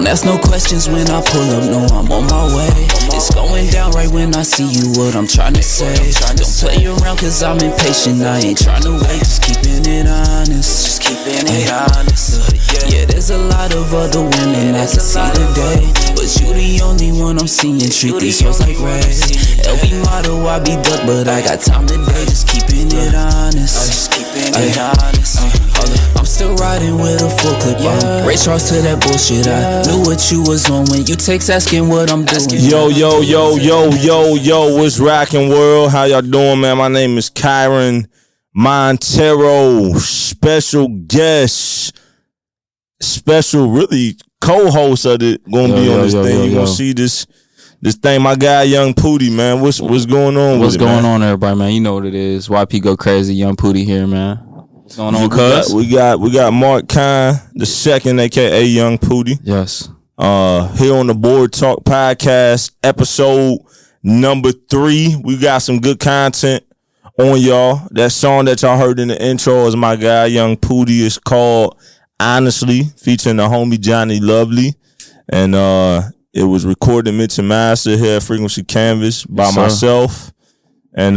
Don't ask no questions when I pull up, no, I'm on my way. It's going down right when I see you, what I'm trying to say. Don't play around cause I'm impatient, I ain't trying to wait. Just keeping it honest, just keeping it honest. Yeah, there's a lot of other women I can see today, but you the only one I'm seeing. Treat these hoes like rays. LV motto, I be duck, but I got time today. Just keeping it honest, just keeping it honest. I'm still riding with a full clip on. Ray Charles to that bullshit. I knew what you was on when you text asking what I'm doing. Yo, what's rockin' world? How y'all doing, man? My name is Kyren Monteiro. Special guest, special really co-host of it. Gonna be on this thing. You gonna see this thing. My guy Yung Pootie, man. What's going on? What's going on, everybody, man? You know what it is. YP go crazy. Yung Pootie here, man. What's going on, cuz? We got Mark Kohn II, aka Yung Pootie. Yes. Here on the Board Talk Podcast, episode number 3. We got some good content on y'all. That song that y'all heard in the intro is my guy Yung Pootie. It's called Honestly, featuring the homie JONNI LUVLI. And it was recorded mix and master here at Frequency Canvas by myself. And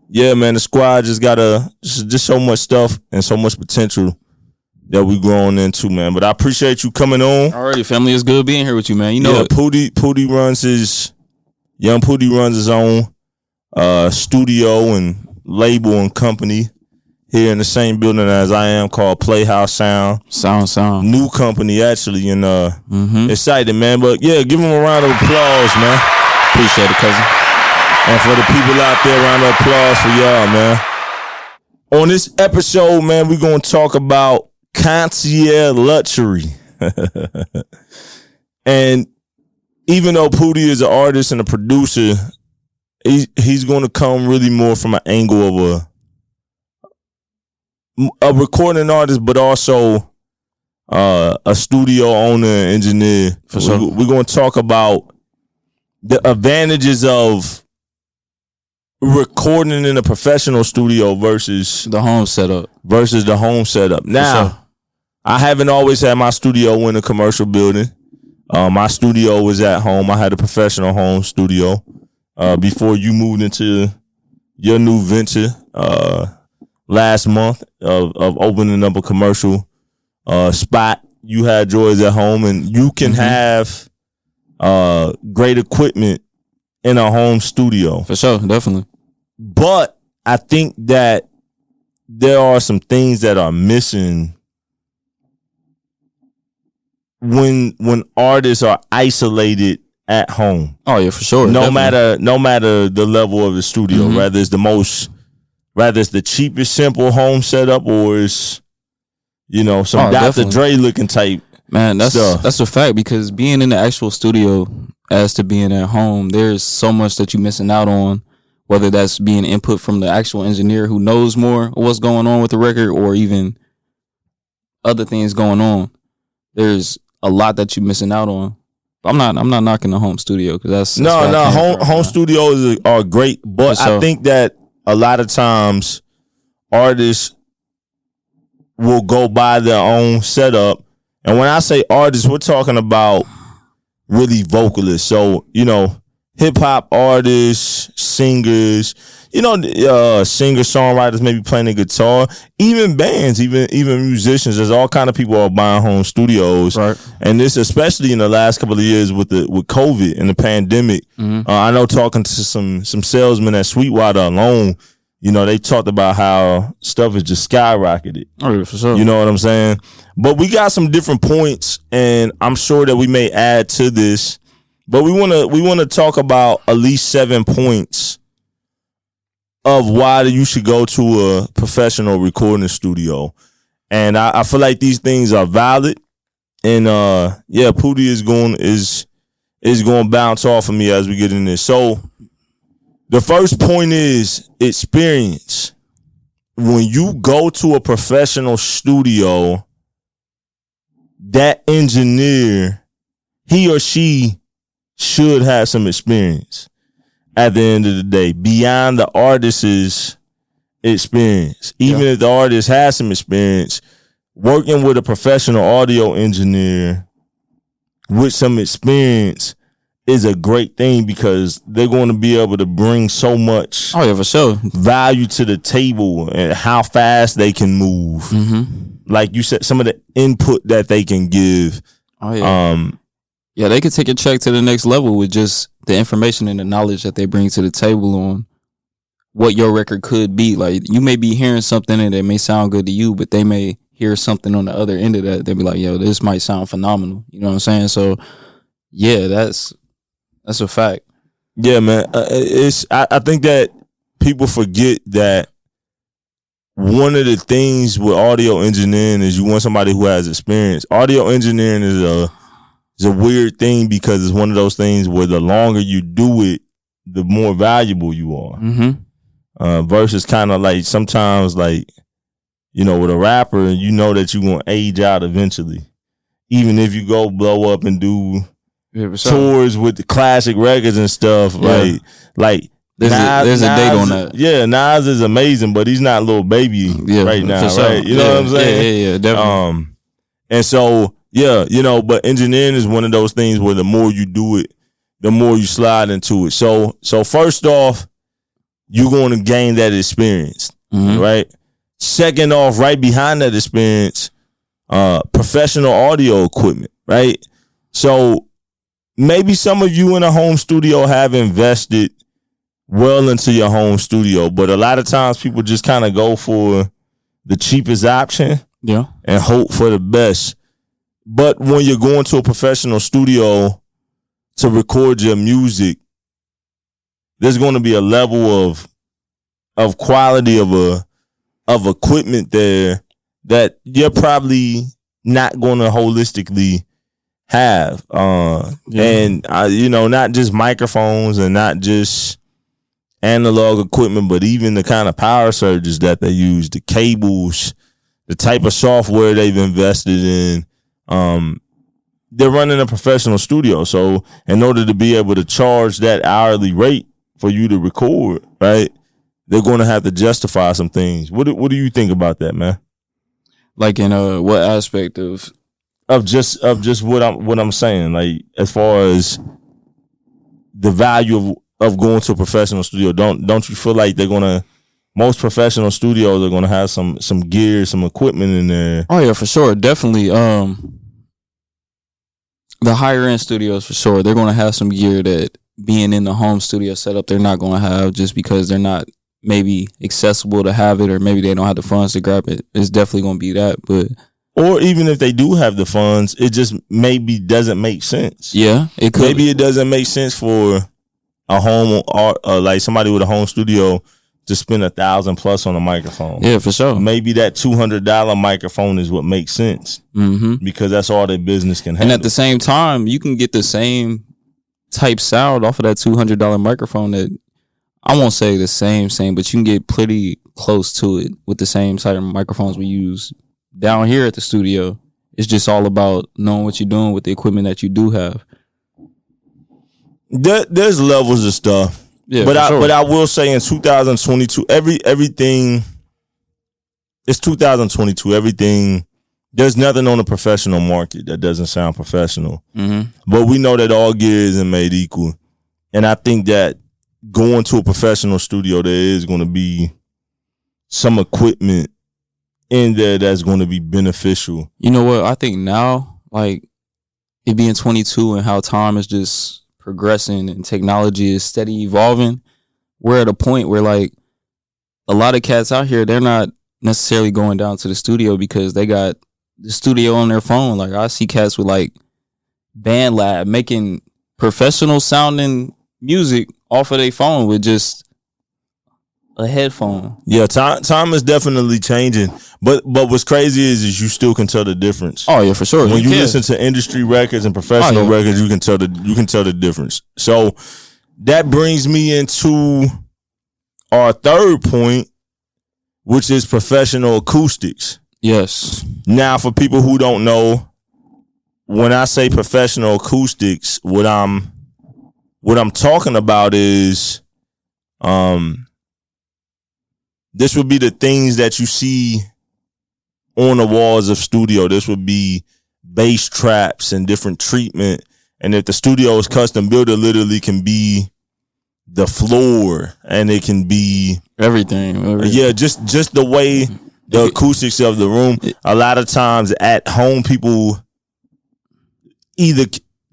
yeah, man, the squad just got just so much stuff and so much potential that we growing into, man. But I appreciate you coming on. Alrighty, family, it's good being here with you, man. You know, Yung Pootie runs his own studio and label and company here in the same building as I am, called Playhouse Sound. Sound. New company, actually, and excited, man. But yeah, give him a round of applause, man. Appreciate it, cousin. And for the people out there, a round of applause for y'all, man. On this episode, man, we're going to talk about Concierge Luxury. And even though Pootie is an artist and a producer, he's going to come really more from an angle of a recording artist, but also a studio owner and engineer. For sure. We're going to talk about the advantages of recording in a professional studio versus the home setup. Now, I haven't always had my studio in a commercial building. My studio was at home. I had a professional home studio before you moved into your new venture last month of opening up a commercial spot. You had yours at home, and you can have great equipment in a home studio. For sure, definitely. But I think that there are some things that are missing when artists are isolated at home. Oh yeah, for sure. No matter the level of the studio, whether it's the cheapest simple home setup or it's some Dr. Dre looking type. Man, that's stuff. a fact, because being in the actual studio as to being at home, there's so much that you're missing out on, whether that's being input from the actual engineer who knows more of what's going on with the record, or even other things going on. There's a lot that you're missing out on. I'm not knocking the home studio, because that's home studios are great, but I think that a lot of times artists will go buy their own setup. And when I say artists, we're talking about really vocalists. So, hip hop artists, singers, singer-songwriters maybe playing the guitar, even bands, even musicians. There's all kind of people are buying home studios. Right. And this, especially in the last couple of years with COVID and the pandemic. I know, talking to some salesmen at Sweetwater alone, they talked about how stuff has just skyrocketed. Oh, yeah, for sure. You know what I'm saying? But we got some different points, and I'm sure that we may add to this. But we want to talk about at least 7 points of why you should go to a professional recording studio. And I feel like these things are valid. And Pootie is going to bounce off of me as we get in this. So the first point is experience. When you go to a professional studio, that engineer, he or she should have some experience at the end of the day, beyond the artist's experience. Even if the artist has some experience, working with a professional audio engineer with some experience is a great thing because they're going to be able to bring so much for sure value to the table and how fast they can move. Mm-hmm. Like you said, some of the input that they can give. Yeah, they could take a check to the next level with just the information and the knowledge that they bring to the table on what your record could be. Like, you may be hearing something and it may sound good to you, but they may hear something on the other end of that. They'll be like, yo, this might sound phenomenal. You know what I'm saying? So, yeah, that's a fact. Yeah, man. I think that people forget that one of the things with audio engineering is you want somebody who has experience. Audio engineering is a weird thing because it's one of those things where the longer you do it, the more valuable you are. Mm-hmm. Versus kind of like sometimes like, you know, with a rapper, you know that you're going to age out eventually. Even if you go blow up and do tours with the classic records and stuff, right? Like there's a date on that. Yeah, Nas is amazing, but he's not Lil Baby right now, sure. right? You know what I'm saying? Yeah, definitely. And so, yeah, you know, but engineering is one of those things where the more you do it, the more you slide into it. So first off, you're going to gain that experience, right? Second off, right behind that experience, professional audio equipment, right? So maybe some of you in a home studio have invested well into your home studio, but a lot of times people just kind of go for the cheapest option and hope for the best. But when you're going to a professional studio to record your music, there's going to be a level of quality of equipment there that you're probably not going to holistically have. And you know, not just microphones and not just analog equipment, but even the kind of power surges that they use, the cables, the type of software they've invested in. They're running a professional studio, so in order to be able to charge that hourly rate for you to record, right, they're going to have to justify some things. What do you think about that, man? Like in what aspect of just what I'm saying, like as far as the value of going to a professional studio? Don't you feel like most professional studios are gonna have some gear, some equipment in there? Oh yeah, for sure, definitely. The higher end studios, for sure, they're gonna have some gear that being in the home studio setup they're not gonna have, just because they're not maybe accessible to have it, or maybe they don't have the funds to grab it. It's definitely gonna be that. But or even if they do have the funds, it just maybe doesn't make sense. Yeah, it could. Maybe it doesn't make sense for a home or like somebody with a home studio to spend $1,000+ on a microphone. Yeah, for sure. Maybe that $200 microphone is what makes sense, because that's all their business can handle. And at the same time, you can get the same type sound off of that $200 microphone. That I won't say the same, but you can get pretty close to it with the same type of microphones we use down here at the studio. It's just all about knowing what you're doing with the equipment that you do have. There's levels of stuff. Yeah, but I sure. will say in 2022, everything. It's 2022. Everything. There's nothing on the professional market that doesn't sound professional. But we know that all gear isn't made equal, and I think that going to a professional studio, there is going to be some equipment in there that's going to be beneficial. You know what? I think now, like it being 22 and how time is just progressing and technology is steady evolving, we're at a point where like a lot of cats out here, they're not necessarily going down to the studio because they got the studio on their phone. Like I see cats with like BandLab making professional sounding music off of their phone with just a headphone. Yeah, time is definitely changing. But what's crazy is you still can tell the difference. Oh yeah, for sure. When you listen to industry records and professional records, you can tell the difference. So that brings me into our third point, which is professional acoustics. Yes. Now, for people who don't know, when I say professional acoustics, what I'm talking about is this would be the things that you see on the walls of studio. This would be bass traps and different treatment. And if the studio is custom built, it literally can be the floor and it can be everything. Yeah, just the way the acoustics of the room. A lot of times at home, people either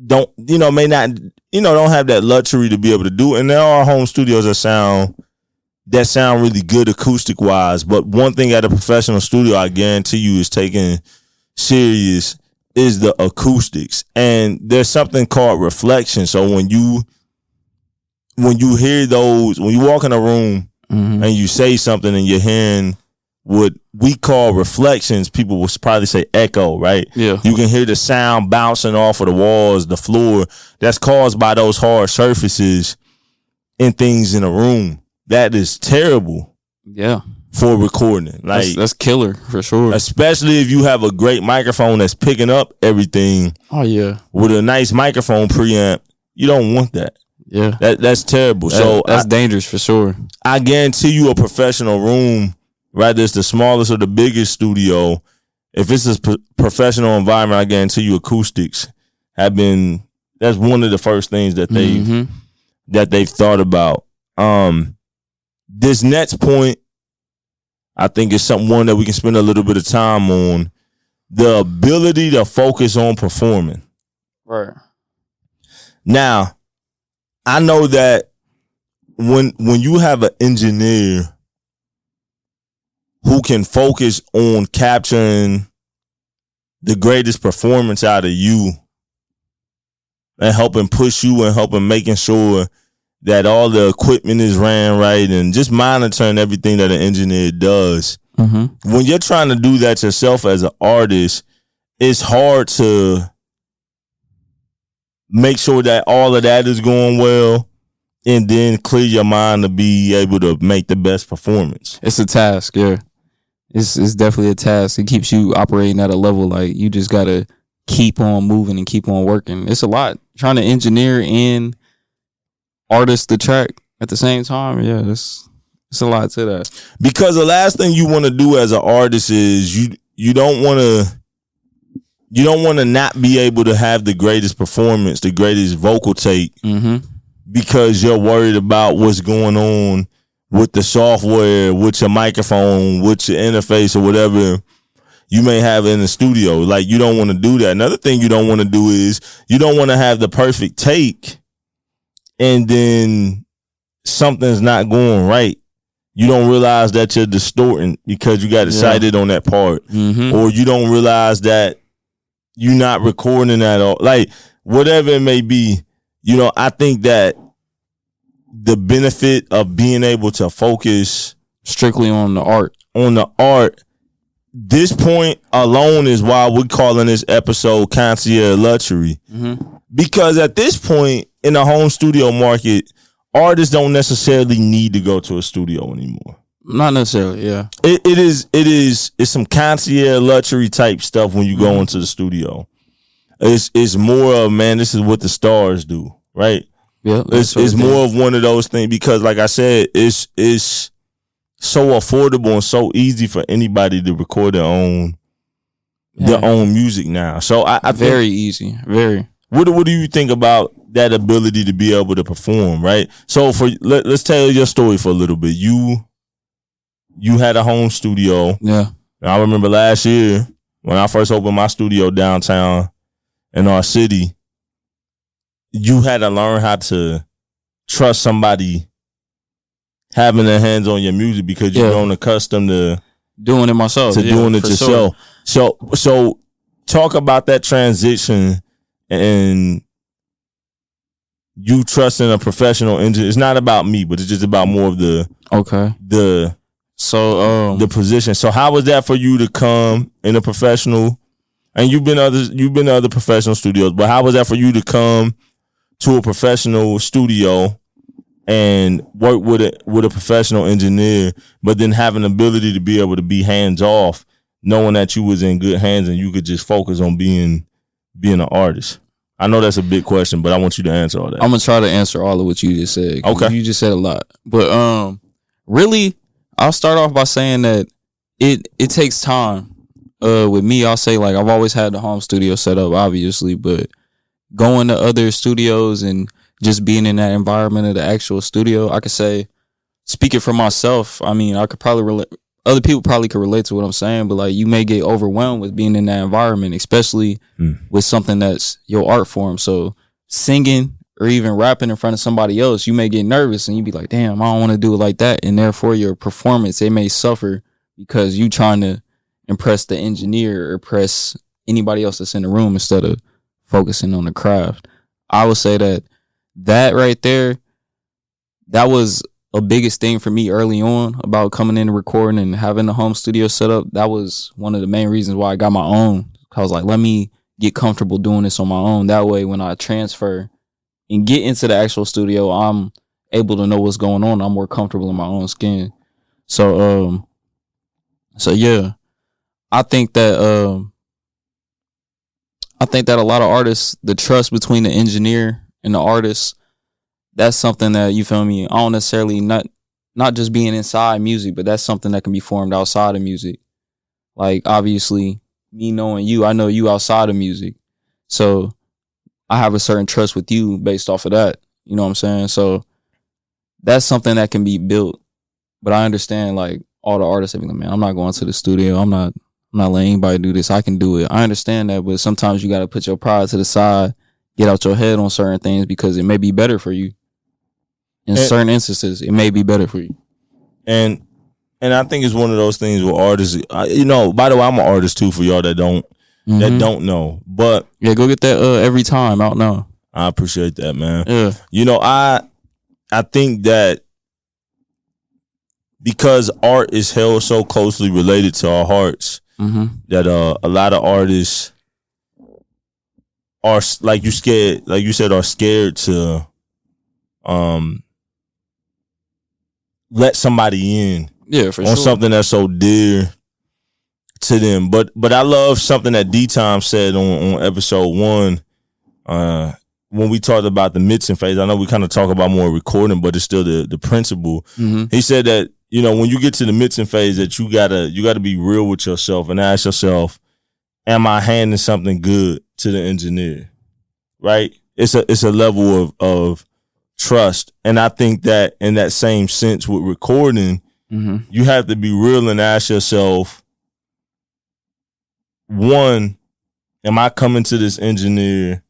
don't, may not, don't have that luxury to be able to do it. And there are home studios that sound really good acoustic wise. But one thing at a professional studio, I guarantee you, is taken serious is the acoustics. And there's something called reflection. So when you hear those, when you walk in a room and you say something and you're hearing what we call reflections, people will probably say echo, right? Yeah. You can hear the sound bouncing off of the walls, the floor. That's caused by those hard surfaces and things in a room. That is terrible. Yeah. For recording. Like that's killer for sure. Especially if you have a great microphone that's picking up everything. Oh yeah. With a nice microphone preamp. You don't want that. Yeah. That's terrible. That's dangerous for sure. I guarantee you a professional room, whether it's the smallest or the biggest studio, if it's a professional environment, I guarantee you acoustics that's one of the first things that they've thought about. This next point, I think is one that we can spend a little bit of time on. The ability to focus on performing. Right. Now, I know that when you have an engineer who can focus on capturing the greatest performance out of you and helping push you and helping making sure that all the equipment is ran right and just monitoring everything that an engineer does. When you're trying to do that yourself as an artist, it's hard to make sure that all of that is going well and then clear your mind to be able to make the best performance. It's a task, yeah. It's definitely a task. It keeps you operating at a level like you just gotta keep on moving and keep on working. It's a lot. Trying to engineer and artist the track at the same time. Yeah, it's a lot to that. Because the last thing you want to do as an artist is you don't want to not be able to have the greatest performance, the greatest vocal take, because you're worried about what's going on with the software, with your microphone, with your interface or whatever you may have in the studio. Like, you don't want to do that. Another thing you don't want to do is you don't want to have the perfect take and then something's not going right. You don't realize that you're distorting because you got excited on that part. Or you don't realize that you're not recording at all. Like, whatever it may be, I think that the benefit of being able to focus strictly on the art, this point alone is why we're calling this episode Concierge Luxury. Because at this point in the home studio market, artists don't necessarily need to go to a studio anymore. Not necessarily, yeah. It's some concierge luxury type stuff when you go into the studio. It's more of, man, this is what the stars do, right? Yeah, it's more of one of those things because, like I said, it's so affordable and so easy for anybody to record their own music now. So I very think, easy, very. What do you think about that ability to be able to perform, right? So let's tell your story for a little bit. You had a home studio. Yeah. And I remember last year when I first opened my studio downtown in our city, you had to learn how to trust somebody having their hands on your music because you're grown accustomed to doing it myself. Doing it yourself. Sure. So talk about that transition and you trusting a professional engineer. It's not about me, but it's just about more of the position. So how was that for you to come in a professional? And you've been to other professional studios, but how was that for you to come to a professional studio and work with a professional engineer, but then have an ability to be able to be hands off, knowing that you was in good hands and you could just focus on being an artist? I know that's a big question, but I want you to answer all that. I'm gonna try to answer all of what you just said. Okay, you just said a lot, but really, I'll start off by saying that it takes time. with me, I'll say like I've always had the home studio set up, obviously, but going to other studios and just being in that environment of the actual studio, I could say, speaking for myself, I mean, I could probably relate. Other people probably could relate to what I'm saying, but like you may get overwhelmed with being in that environment, especially with something that's your art form. So singing or even rapping in front of somebody else, you may get nervous and you be like, damn, I don't want to do it like that. And therefore your performance, it may suffer because you trying to impress the engineer or impress anybody else that's in the room instead of focusing on the craft. I would say that right there, that was a biggest thing for me early on about coming in and recording and having the home studio set up. That was one of the main reasons why I got my own. I was like, let me get comfortable doing this on my own. That way, when I transfer and get into the actual studio, I'm able to know what's going on. I'm more comfortable in my own skin. So yeah, I think that a lot of artists, the trust between the engineer and the artist, that's something that, you feel me, I don't necessarily, not just being inside music, but that's something that can be formed outside of music. Like, obviously, me knowing you, I know you outside of music. So I have a certain trust with you based off of that. You know what I'm saying? So that's something that can be built. But I understand, like, all the artists, like, man, I'm not going to the studio. I'm not letting anybody do this. I can do it. I understand that, but sometimes you got to put your pride to the side, get out your head on certain things because it may be better for you. In certain instances, it may be better for you. And I think it's one of those things where artists, by the way, I'm an artist too for y'all that don't know. But yeah, go get that every time out now. I appreciate that, man. Yeah. I think that because art is held so closely related to our hearts, that a lot of artists are like you said, are scared to let somebody in on something that's so dear to them. But I love something that D-Time said on episode 1 when we talked about the mixing phase. I know we kind of talk about more recording, but it's still the principle. He said that, when you get to the mixing phase, that you gotta be real with yourself and ask yourself, am I handing something good to the engineer? Right? It's a level of trust. And I think that in that same sense with recording, you have to be real and ask yourself, one, am I coming to this engineer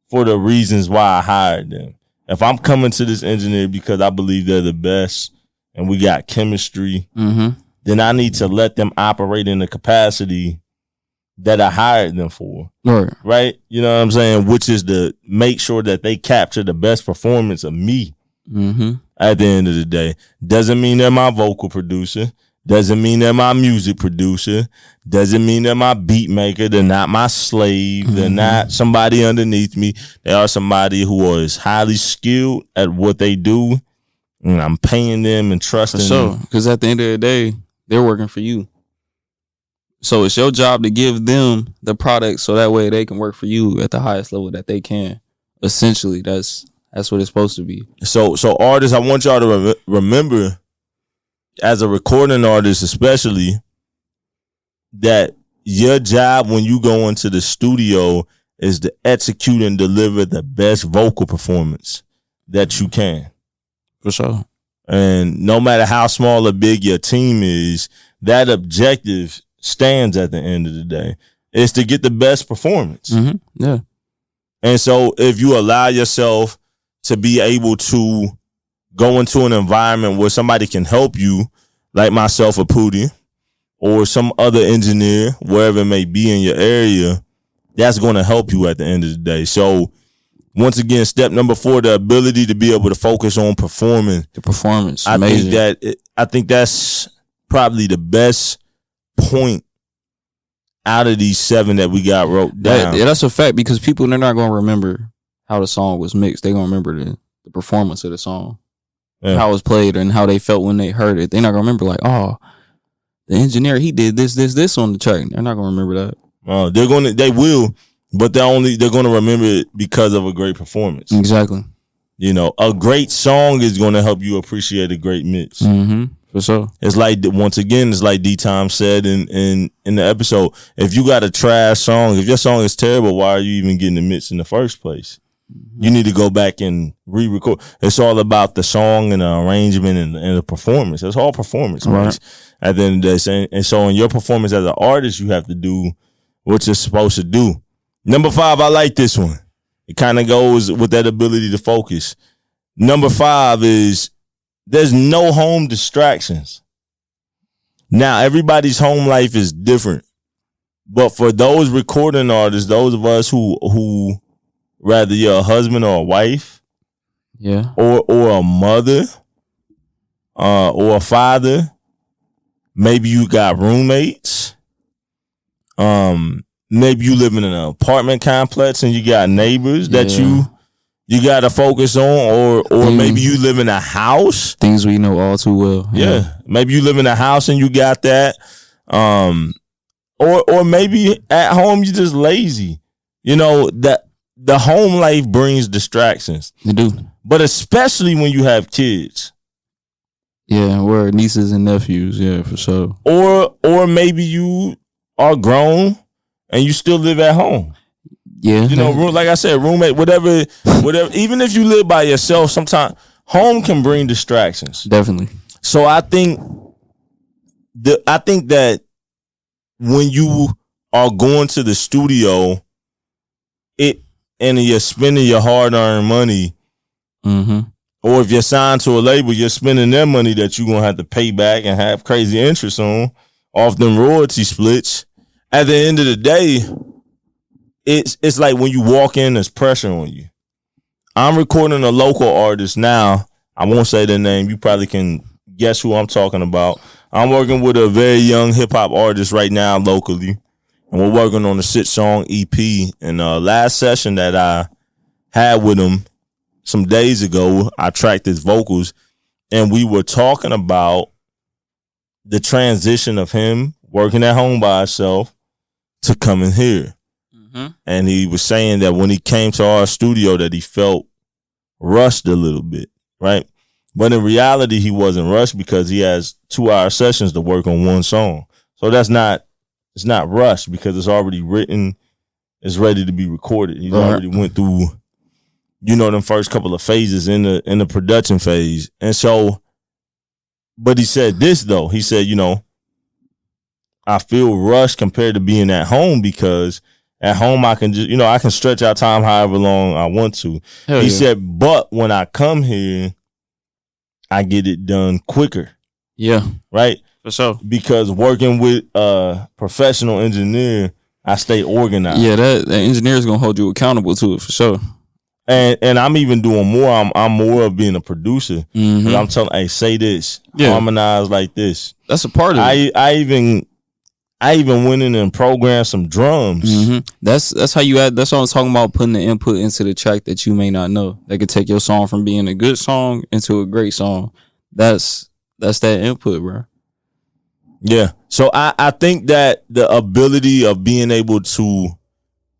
for the reasons why I hired them? If I'm coming to this engineer because I believe they're the best and we got chemistry, then I need to let them operate in the capacity that I hired them for. Right? You know what I'm saying? Which is to make sure that they capture the best performance of me at the end of the day. Doesn't mean they're my vocal producer. Doesn't mean they're my music producer. Doesn't mean they're my beat maker. They're not my slave. They're not somebody underneath me. They are somebody who is highly skilled at what they do. And I'm paying them and trusting them. Because at the end of the day, they're working for you. So it's your job to give them the product so that way they can work for you at the highest level that they can. Essentially, that's what it's supposed to be. So artists, I want y'all to remember, as a recording artist especially, that your job when you go into the studio is to execute and deliver the best vocal performance that you can. For sure. And no matter how small or big your team is, that objective stands at the end of the day. It's to get the best performance. Yeah. And so if you allow yourself to be able to go into an environment where somebody can help you, like myself or Pootie, or some other engineer, wherever it may be in your area, that's going to help you at the end of the day. So once again, step number 4, the ability to be able to focus on performing. The performance. I think that's probably the best point out of these 7 that we got wrote down. Yeah, that's a fact, because people, they're not going to remember how the song was mixed. They're going to remember the performance of the song, how it was played, and how they felt when they heard it. They're not going to remember like, oh, the engineer, he did this on the track. They're not going to remember that. They will, but they're going to remember it because of a great performance. Exactly. A great song is going to help you appreciate a great mix. For sure. It's like, once again, it's like D-Time said in the episode, if you got a trash song, if your song is terrible, why are you even getting the mix in the first place? You need to go back and re-record. It's all about the song and the arrangement and the performance. It's all performance, right? At the end of the day. And so in your performance as an artist, you have to do what you're supposed to do. Number 5, I like this one. It kind of goes with that ability to focus. Number 5 is, there's no home distractions. Now, everybody's home life is different. But for those recording artists, those of us who rather you're a husband or a wife, or a mother, or a father, maybe you got roommates, maybe you live in an apartment complex and you got neighbors that you got to focus on, or maybe you live in a house. Things we know all too well. Yeah. Maybe you live in a house and you got that. Or maybe at home you're just lazy. You know, that the home life brings distractions. They do. But especially when you have kids. Yeah, we're nieces and nephews, yeah, for sure. Or maybe you are grown and you still live at home. Yeah. You know, like I said, roommate, whatever, even if you live by yourself, sometimes home can bring distractions. Definitely. So I think that when you are going to the studio, and you're spending your hard-earned money, or if you're signed to a label, you're spending their money that you're going to have to pay back and have crazy interest on off them royalty splits. At the end of the day, it's like when you walk in, there's pressure on you. I'm recording a local artist now. I won't say their name. You probably can guess who I'm talking about. I'm working with a very young hip-hop artist right now locally. And we're working on a 6-song EP. And last session that I had with him some days ago, I tracked his vocals. And we were talking about the transition of him working at home by himself to coming here. And he was saying that when he came to our studio that he felt rushed a little bit, right? But in reality, he wasn't rushed because he has 2-hour sessions to work on one song. So it's not rushed because it's already written, it's ready to be recorded. He's already went through, them first couple of phases in the production phase. And so, but he said this though, he said, I feel rushed compared to being at home because at home, I can just, I can stretch out time however long I want to. He said, but when I come here, I get it done quicker. Yeah. Right? For sure. Because working with a professional engineer, I stay organized. Yeah, that engineer is going to hold you accountable to it for sure. And I'm even doing more. I'm more of being a producer. I'm telling, hey, say this, harmonize like this. That's a part of it. I even went in and programmed some drums. That's how you add. That's what I'm talking about, putting the input into the track that you may not know. That could take your song from being a good song into a great song. That's that input, bro. Yeah. So I think that the ability of being able to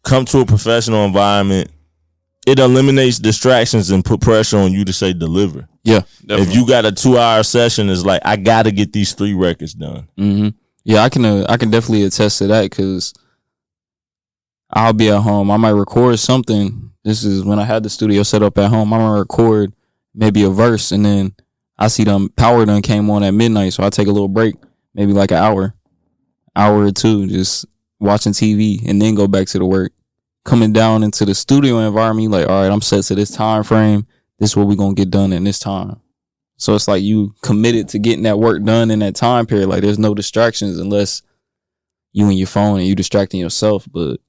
come to a professional environment, it eliminates distractions and put pressure on you to say deliver. Yeah. Definitely. If you got a 2-hour session, it's like, I got to get these 3 records done. Yeah, I can definitely attest to that because I'll be at home. I might record something. This is when I had the studio set up at home. I'm going to record maybe a verse and then I see power done came on at midnight. So I take a little break, maybe like an hour or two, just watching TV and then go back to the work. Coming down into the studio environment, like, all right, I'm set to this time frame. This is what we're going to get done in this time. So it's like you committed to getting that work done in that time period. Like there's no distractions unless you and your phone and you distracting yourself. But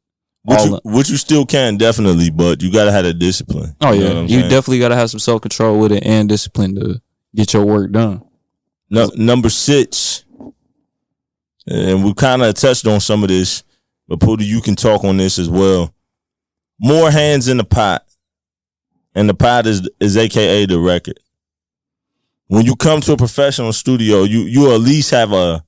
which you still can definitely, but you gotta have the discipline. Oh yeah, you definitely gotta have some self control with it and discipline to get your work done. Number 6, and we kind of touched on some of this, but Pootie, you can talk on this as well. More hands in the pot, and the pot is AKA the record. When you come to a professional studio, you at least have a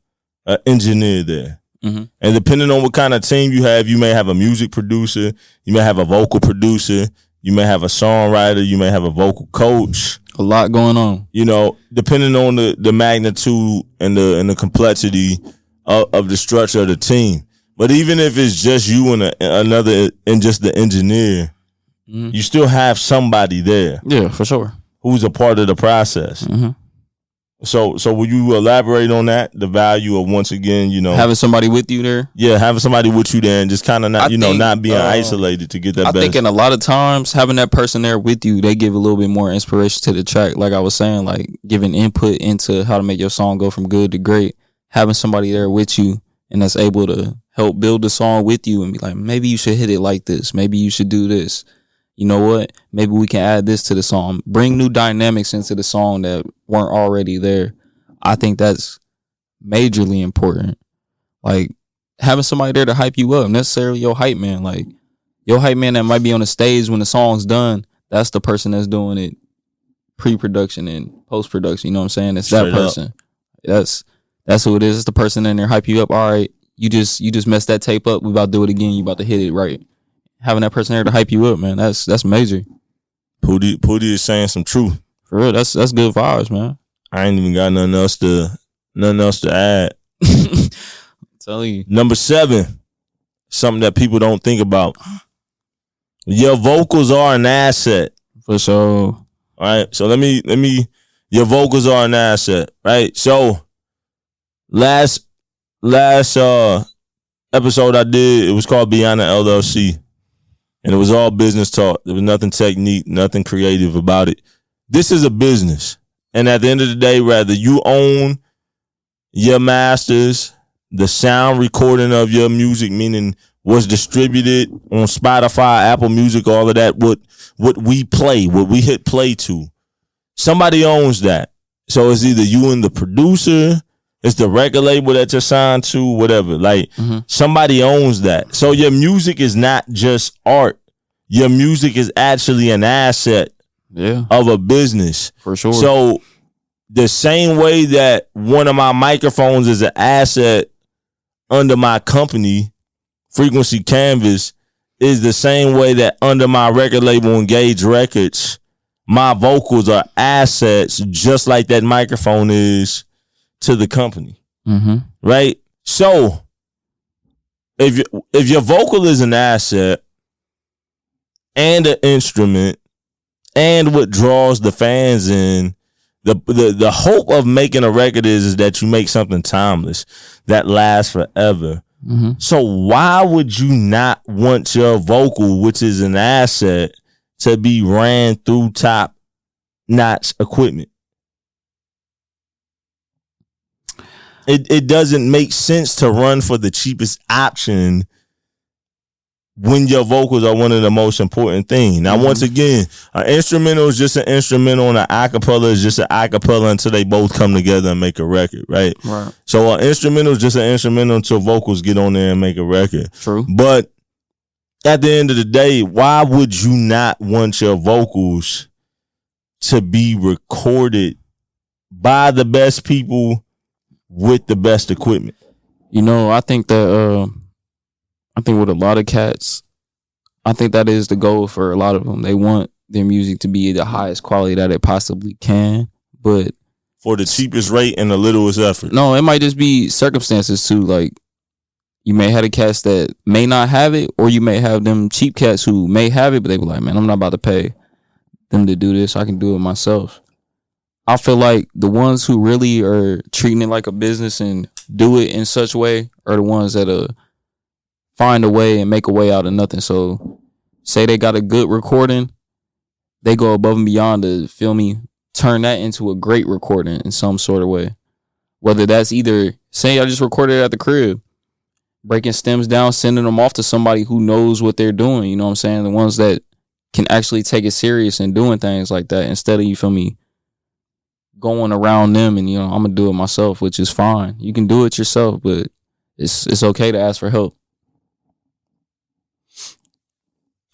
engineer there. And depending on what kind of team you have, you may have a music producer, you may have a vocal producer, you may have a songwriter, you may have a vocal coach. A lot going on. You know, depending on the magnitude and the complexity of the structure of the team. But even if it's just you and another and just the engineer, you still have somebody there. Yeah, for sure. Who's a part of the process. So will you elaborate on that? The value of, once again, you know, having somebody with you there. Yeah, having somebody with you there and just kind of not, not being isolated to get that best. I think in a lot of times having that person there with you, they give a little bit more inspiration to the track. Like I was saying, like giving input into how to make your song go from good to great. Having somebody there with you and that's able to help build the song with you and be like, maybe you should hit it like this. Maybe you should do this. You know what? Maybe we can add this to the song. Bring new dynamics into the song that weren't already there. I think that's majorly important. Like having somebody there to hype you up, necessarily your hype man. Like your hype man that might be on the stage when the song's done, that's the person that's doing it pre-production and post-production. You know what I'm saying? It's that person. That's who it is. It's the person in there hype you up. All right, you just messed that tape up. We about to do it again. You about to hit it right. Having that person there to hype you up, man, that's major. Pootie is saying some truth. For real, that's good vibes, man. I ain't even got nothing else to add. I'm telling you. Number 7, something that people don't think about. Your vocals are an asset. For sure. All right. So let me your vocals are an asset, right? So last episode I did, it was called Beyond the LLC. And it was all business talk. There was nothing technique, nothing creative about it. This is a business. And at the end of the day, rather you own your masters, the sound recording of your music, meaning what's distributed on Spotify, Apple Music, all of that, what we play, what we hit play to. Somebody owns that. So it's either you and the producer, it's the record label that you're signed to, whatever. Like somebody owns that. So your music is not just art. Your music is actually an asset of a business. For sure. So the same way that one of my microphones is an asset under my company, Frequency Canvas, is the same way that under my record label, Engage Records, my vocals are assets just like that microphone is to the company, right? So if your vocal is an asset and an instrument and what draws the fans in, the hope of making a record is that you make something timeless that lasts forever. So why would you not want your vocal, which is an asset, to be ran through top-notch equipment? It doesn't make sense to run for the cheapest option when your vocals are one of the most important things. Now, once again, an instrumental is just an instrumental and an acapella is just an acapella until they both come together and make a record, right? Right. So an instrumental is just an instrumental until vocals get on there and make a record. True. But at the end of the day, why would you not want your vocals to be recorded by the best people with the best equipment? You know, I think that with a lot of cats, I think that is the goal for a lot of them. They want their music to be the highest quality that it possibly can, but for the cheapest rate and the littlest effort. No, it might just be circumstances too. Like you may have the cats that may not have it, or you may have them cheap cats who may have it, but they be like, man, I'm not about to pay them to do this. I can do it myself. I feel like the ones who really are treating it like a business and do it in such a way are the ones that find a way and make a way out of nothing. So say they got a good recording, they go above and beyond to, feel me, turn that into a great recording in some sort of way. Whether that's either, say I just recorded it at the crib, breaking stems down, sending them off to somebody who knows what they're doing. You know what I'm saying? The ones that can actually take it serious and doing things like that instead of, you feel me, going around them and, I'm going to do it myself, which is fine. You can do it yourself, but it's okay to ask for help.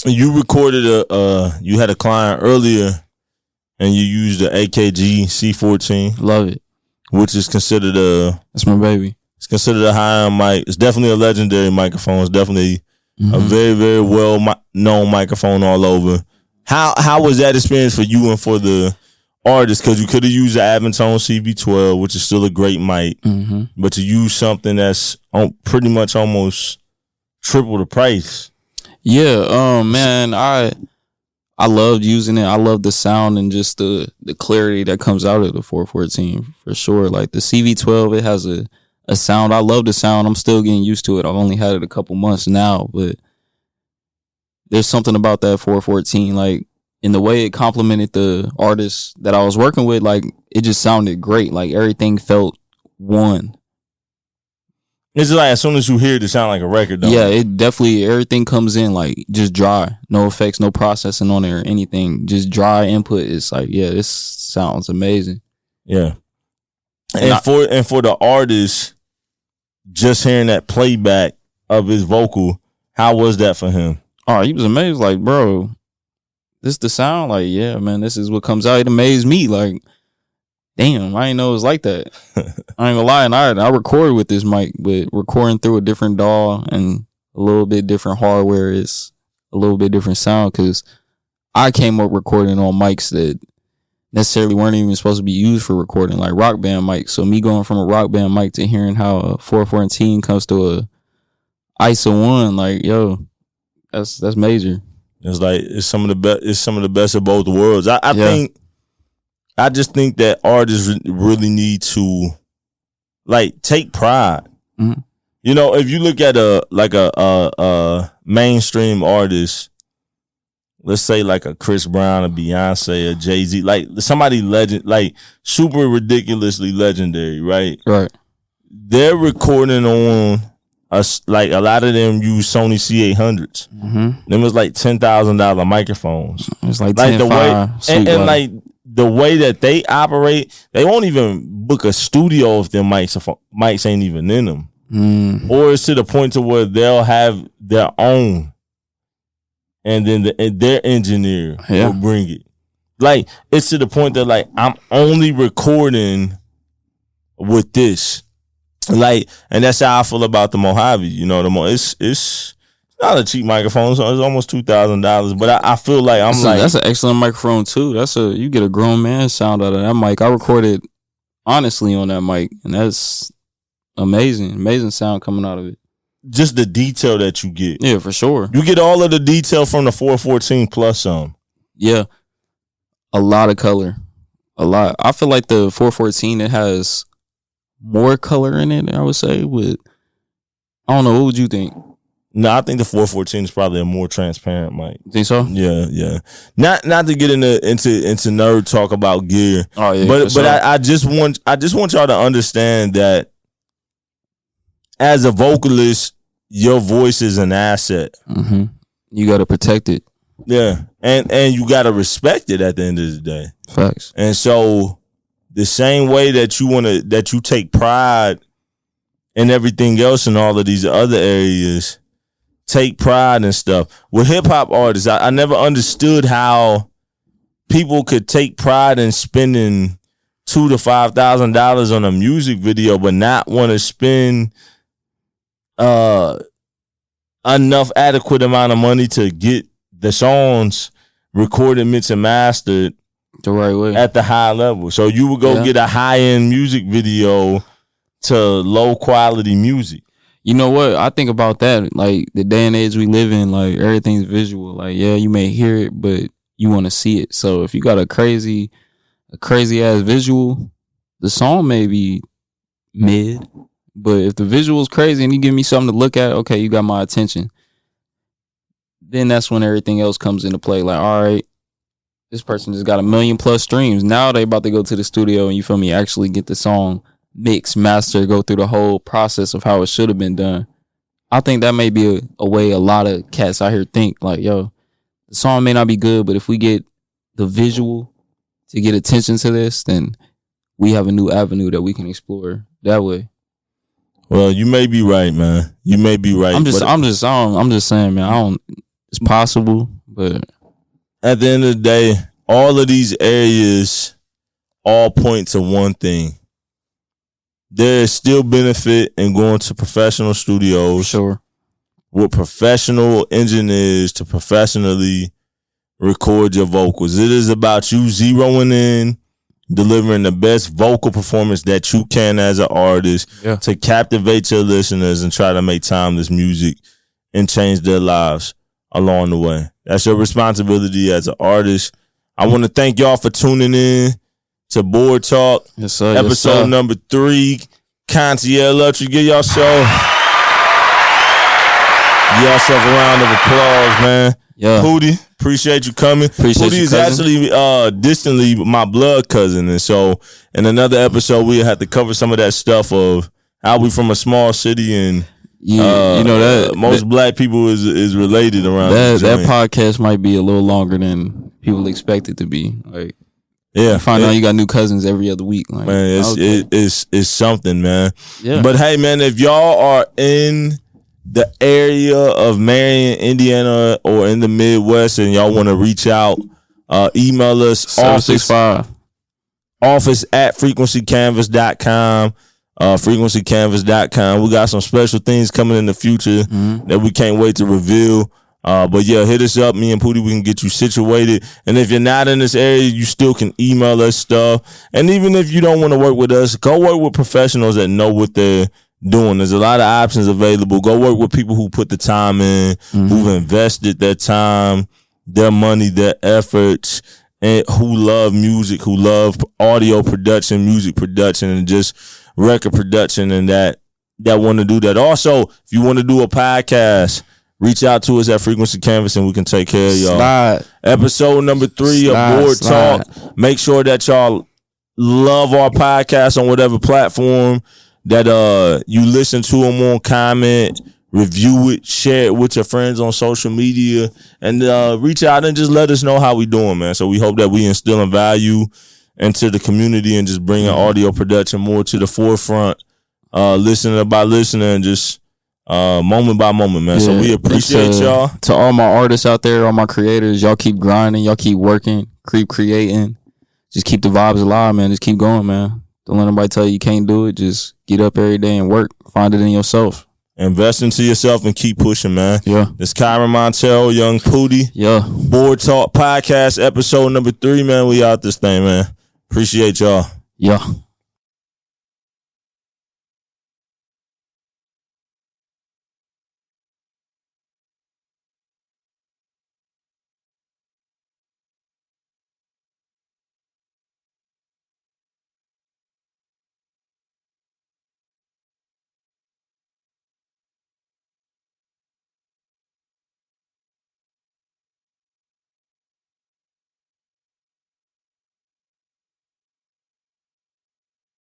You recorded you had a client earlier and you used the AKG C14. Love it. Which is considered that's my baby. It's considered a high-end mic. It's definitely a legendary microphone. It's definitely a very, very well known microphone all over. How was that experience for you and for the artists, because you could have used the Aventone CV12, which is still a great mic, but to use something that's pretty much almost triple the price. Yeah, man, I loved using it. I love the sound and just the clarity that comes out of the 414 for sure. Like the CV12, it has a sound. I love the sound. I'm still getting used to it. I've only had it a couple months now, but there's something about that 414, like in the way it complemented the artists that I was working with. Like it just sounded great. Like everything felt one. It's like as soon as you hear it, it sound like a record, though. Yeah, it definitely, everything comes in like just dry. No effects, no processing on it or anything. Just dry input. It's like, yeah, this sounds amazing. Yeah. And for the artist, just hearing that playback of his vocal, how was that for him? Oh, he was amazed. Like, bro, this the sound? Like, yeah, man, this is what comes out. It amazed me. Like, damn, I didn't know it was like that. I ain't gonna lie, and I recorded with this mic, but recording through a different DAW and a little bit different hardware is a little bit different sound, because I came up recording on mics that necessarily weren't even supposed to be used for recording, like Rock Band mics. So me going from a Rock Band mic to hearing how a 414 comes to a ISO 1, like, yo, that's major. It's like it's some of the best. It's some of the best of both worlds. I just think that artists really need to like take pride. Mm-hmm. You know, if you look at a mainstream artist, let's say like a Chris Brown, a Beyonce, a Jay-Z, like somebody legend, like super ridiculously legendary, right? Right. They're recording on like a lot of them use Sony C800s. Mm-hmm. Them was like $10,000 microphones. It's like the way and like the way that they operate, they won't even book a studio if their mics ain't even in them. Or it's to the point to where they'll have their own, and then their engineer will bring it. Like it's to the point that like I'm only recording with this. Like, and that's how I feel about the Mojave. You know, it's not a cheap microphone, so it's almost $2,000. But I feel like that's an excellent microphone too. You get a grown man sound out of that mic. I recorded honestly on that mic, and that's amazing sound coming out of it. Just the detail that you get. Yeah, for sure. You get all of the detail from the 414 plus some. Yeah, a lot of color, a lot. I feel like the 414, it has more color in it, I would say. With, I don't know, what would you think? No, I think the 414 is probably a more transparent mic. Think so? Yeah. Not to get into nerd talk about gear. Oh yeah. But I just want y'all to understand that as a vocalist, your voice is an asset. Mm-hmm. You got to protect it. Yeah, and you got to respect it at the end of the day. Facts. And so the same way that you take pride in everything else in all of these other areas, take pride and stuff. With hip hop artists, I never understood how people could take pride in spending $2,000 to $5,000 on a music video, but not want to spend enough adequate amount of money to get the songs recorded, mixed, and mastered the right way at the high level. So you would go get a high end music video to low quality music. You know what? I think about that. Like the day and age we live in, like everything's visual. Like, yeah, you may hear it, but you want to see it. So if you got a crazy ass visual, the song may be mid. But if the visual is crazy and you give me something to look at, okay, you got my attention. Then that's when everything else comes into play. Like, all right, this person just got 1 million+ streams. Now they about to go to the studio and, you feel me, actually get the song mixed, master, go through the whole process of how it should have been done. I think that may be a way a lot of cats out here think, like, yo, the song may not be good, but if we get the visual to get attention to this, then we have a new avenue that we can explore that way. Well, you may be right, man. You may be right. I'm just saying, man. It's possible, but at the end of the day, all of these areas all point to one thing. There is still benefit in going to professional studios, sure, with professional engineers to professionally record your vocals. It is about you zeroing in delivering the best vocal performance that you can as an artist to captivate your listeners and try to make timeless music and change their lives along the way. That's your responsibility as an artist. I want to thank y'all for tuning in to Board Talk, episode number 3, Concierge Luxury. Give yourself a round of applause, man. Yeah. Pootie, appreciate you coming. Pootie is actually distantly my blood cousin. And so in another episode, we'll have to cover some of that stuff of how we from a small city and most black people is related around that podcast might be a little longer than people expect it to be. Like, you find out you got new cousins every other week. Like, man, it's something, man. Yeah. But hey, man, if y'all are in the area of Marion, Indiana, or in the Midwest, and y'all want to reach out, email us 765 office@frequencycanvas.com. frequencycanvas.com. We got some special things coming in the future that we can't wait to reveal. But yeah, hit us up. Me and Pootie, we can get you situated. And if you're not in this area, you still can email us stuff. And even if you don't want to work with us, go work with professionals that know what they're doing. There's a lot of options available. Go work with people who put the time in, who've invested their time, their money, their efforts, and who love music, who love audio production, music production, and just record production, and that want to do that. Also, if you want to do a podcast, reach out to us at Frequency Canvas and we can take care of y'all. Episode number 3 of Board Talk. Make sure that y'all love our podcast on whatever platform that you listen to them on. Comment, review it, share it with your friends on social media, and reach out and just let us know how we doing, man. So we hope that we instilling value into the community and just bringing audio production more to the forefront, listener by listener, and just moment by moment, man. So we appreciate y'all. To all my artists out there, all my creators, y'all keep grinding, y'all keep working, keep creating. Just keep the vibes alive, man. Just keep going, man. Don't let nobody tell you can't do it. Just get up every day and work. Find it in yourself. Invest into yourself and keep pushing, man. Yeah. It's Kyren Monteiro, Young Pootie. Yeah. Board Talk Podcast, episode number 3, man. We out this thing, man. Appreciate y'all. Yeah.